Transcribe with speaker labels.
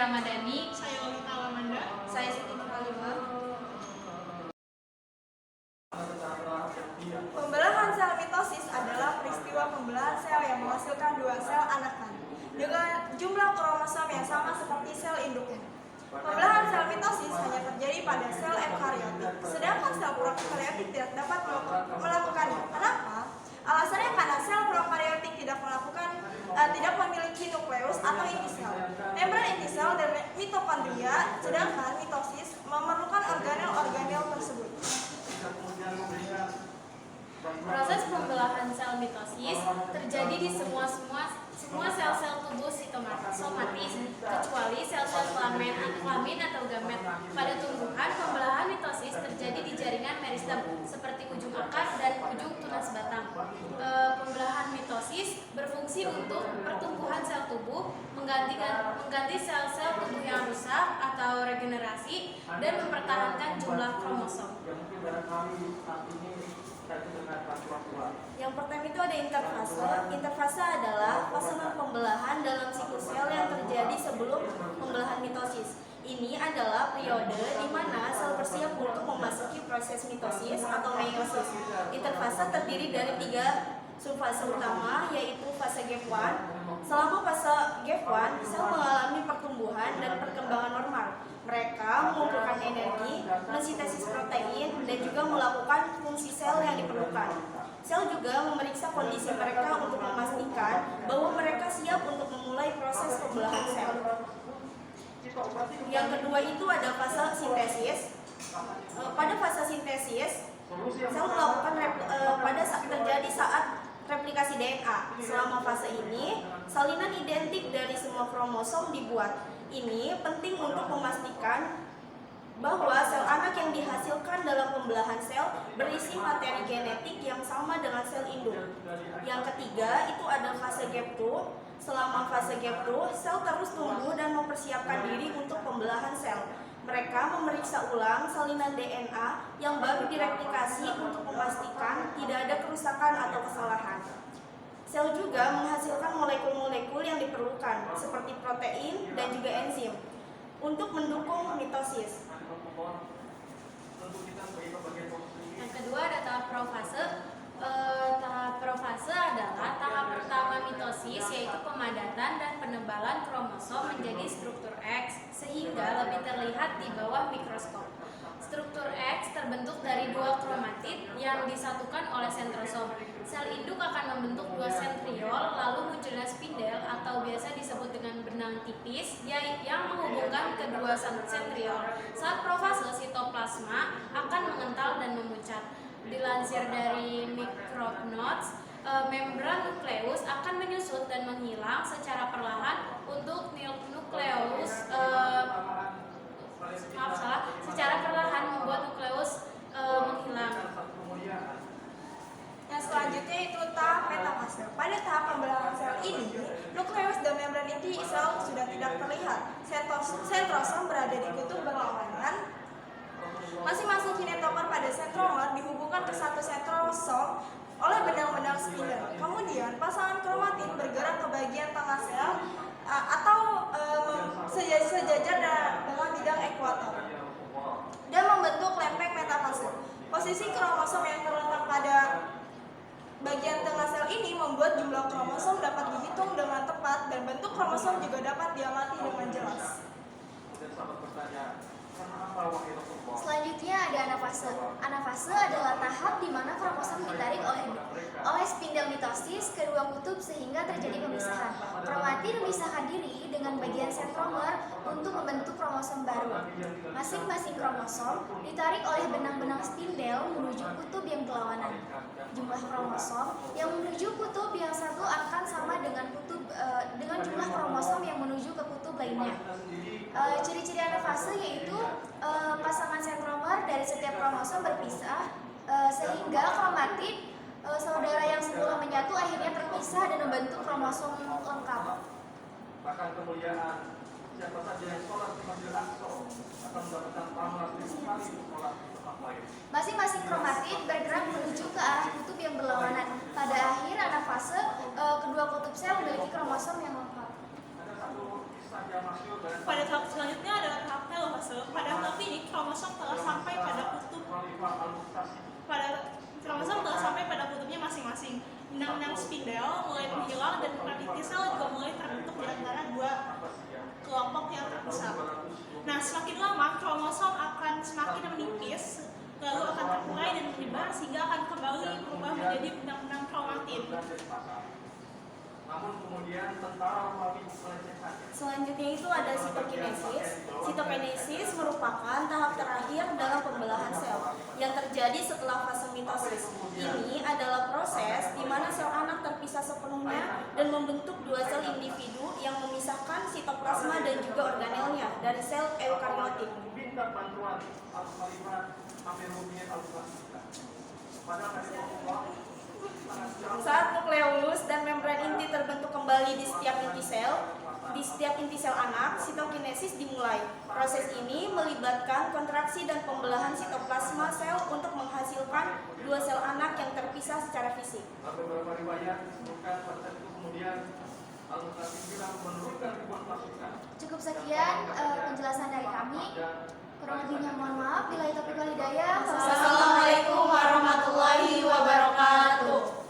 Speaker 1: Ramadhani.
Speaker 2: Saya Lita Alamanda.
Speaker 3: Saya Siti Nurhalimah. Pembelahan sel mitosis adalah peristiwa pembelahan sel yang menghasilkan dua sel anakan dengan jumlah kromosom yang sama seperti sel induknya. Pembelahan sel mitosis hanya terjadi pada sel eukariotik, sedangkan sel prokaryotik tidak dapat melakukannya. Kenapa? Alasannya karena sel prokaryotik tidak memiliki nukleus atau inti sel, membran inti sel dan mitokondria, sedangkan mitosis memerlukan organel-organel tersebut.
Speaker 1: Proses pembelahan sel mitosis terjadi di semua sel-sel tubuh sitosomatis kecuali sel-sel kelamin atau gamet. Pada tumbuhan, pembelahan mitosis terjadi di jaringan meristem seperti ujung akar dan ujung tunas batang. Pembelahan mitosis berfungsi untuk pertumbuhan sel tubuh, mengganti sel-sel tubuh yang rusak atau regenerasi, dan mempertahankan jumlah kromosom.
Speaker 3: Yang pertama itu ada interfase. Interfase adalah fase pembelahan dalam siklus sel yang terjadi sebelum pembelahan mitosis. Ini adalah periode di mana sel bersiap untuk memasuki proses mitosis atau meiosis. Interfase terdiri dari 3 subfase utama, yaitu fase gap 1. Selama fase gap 1, sel mengalami pertumbuhan dan perkembangan normal. Mereka mengumpulkan energi, mensintesis protein, dan juga melakukan fungsi sel yang diperlukan. Sel juga memeriksa kondisi mereka untuk memastikan bahwa mereka siap untuk memulai proses pembelahan sel. Yang kedua itu ada fase sintesis. Pada fase sintesis, sel melakukan terjadi saat replikasi DNA. Selama fase ini, salinan identik dari semua kromosom dibuat. Ini penting untuk memastikan bahwa sel anak yang dihasilkan dalam pembelahan sel berisi materi genetik yang sama dengan sel induk. Yang ketiga itu ada fase gap 2. Selama fase gap 2, sel terus tumbuh dan mempersiapkan diri untuk pembelahan sel. Mereka memeriksa ulang salinan DNA yang baru direplikasi untuk memastikan tidak ada kerusakan atau kesalahan. Sel juga menghasilkan molekul-molekul yang diperlukan, seperti protein dan juga enzim, untuk mendukung mitosis.
Speaker 1: Yang kedua ada tahap profase. Tahap profase adalah tahap pertama mitosis, yaitu pemadatan dan penebalan kromosom menjadi struktur X sehingga lebih terlihat di bawah mikroskop. Struktur X terbentuk dari 2 kromatid yang disatukan oleh sentrosom. Sel induk akan membentuk 2 sentriol, lalu munculnya spindel atau biasa disebut dengan benang tipis yang menghubungkan kedua sentriol. Saat profase, sitoplasma akan mengental dan memucat. Dilansir dari Microbnotes, membran nukleus akan menyusut dan menghilang secara perlahan untuk nukleus secara perlahan membuat nukleus menghilang.
Speaker 3: Yang selanjutnya itu tahap metafase. Pada tahap pembelahan sel ini, nukleus dan membran inti sel sudah tidak terlihat. Sentrosom berada di kutub berlawanan. Masing-masing kinetomer pada sentromer dihubungkan ke satu sentrosom oleh benang-benang spindel. Kemudian pasangan kromatid bergerak ke bagian tengah sel atau sejajar dengan bidang ekuator dan membentuk lempeng metafase. Posisi kromosom yang terletak pada bagian tengah sel ini membuat jumlah kromosom dapat dihitung dengan tepat dan bentuk kromosom juga dapat diamati dengan jelas.
Speaker 4: Selanjutnya ada anafase. Anafase adalah tahap di mana kromosom ditarik oleh spindel mitosis ke dua kutub sehingga terjadi pemisahan. Kromatid memisahkan diri dengan bagian sentromer untuk membentuk kromosom baru. Masing-masing kromosom ditarik oleh benang-benang spindel menuju kutub yang berlawanan. Jumlah kromosom yang menuju kutub yang satu akan sama dengan jumlah kromosom yang menuju ke kutub lainnya. Ciri-ciri anafase yaitu pasangan sentromer dari setiap kromosom berpisah sehingga kromatid saudara yang semula menyatu akhirnya terpisah dan membentuk kromosom lengkap.
Speaker 5: Bahkan kemuliaan siapa saja yang sholat di Masjidil Aqsa akan mendapatkan pahala 1000 kali sholat di tempat lain.
Speaker 4: Masing-masing kromatid bergerak menuju ke arah kutub yang berlawanan. Pada akhir anafase, kedua kutub sel memiliki kromosom yang lengkap.
Speaker 5: Ada satu kisah yang masyhur
Speaker 2: Pada tahap spindel mulai menghilang dan membran inti sel juga mulai terbentuk di antara dua kelompok yang terpisah. Nah, semakin lama kromosom akan semakin menipis, lalu akan terurai dan menyebar sehingga akan kembali berubah menjadi benang-benang kromatin.
Speaker 5: Namun kemudian tentara melalui pelecehan.
Speaker 3: Selanjutnya itu ada sitokinesis. Sitokinesis merupakan tahap terakhir dalam pembelahan sel yang terjadi setelah fase mitosis. Ini adalah proses di mana sel anak terpisah sepenuhnya dan membentuk dua sel individu yang memisahkan sitoplasma dan juga organelnya dari sel eukariotik.
Speaker 5: Minta bantuan al-kalimat amirumiyat al-plastika. Pada
Speaker 3: Saat nukleolus dan membran inti terbentuk kembali di setiap inti sel anak, sitokinesis dimulai. Proses ini melibatkan kontraksi dan pembelahan sitoplasma sel untuk menghasilkan dua sel anak yang terpisah secara fisik.
Speaker 5: beberapa riwayat disebutkan pada itu kemudian al-Muqtasim bilang menurunkan ribuan pasukan.
Speaker 4: Cukup sekian penjelasan dari kami. Kurang lebihnya mohon maaf. Bila itu hidayah.
Speaker 3: Wassalamualaikum warahmatullahi wabarakatuh.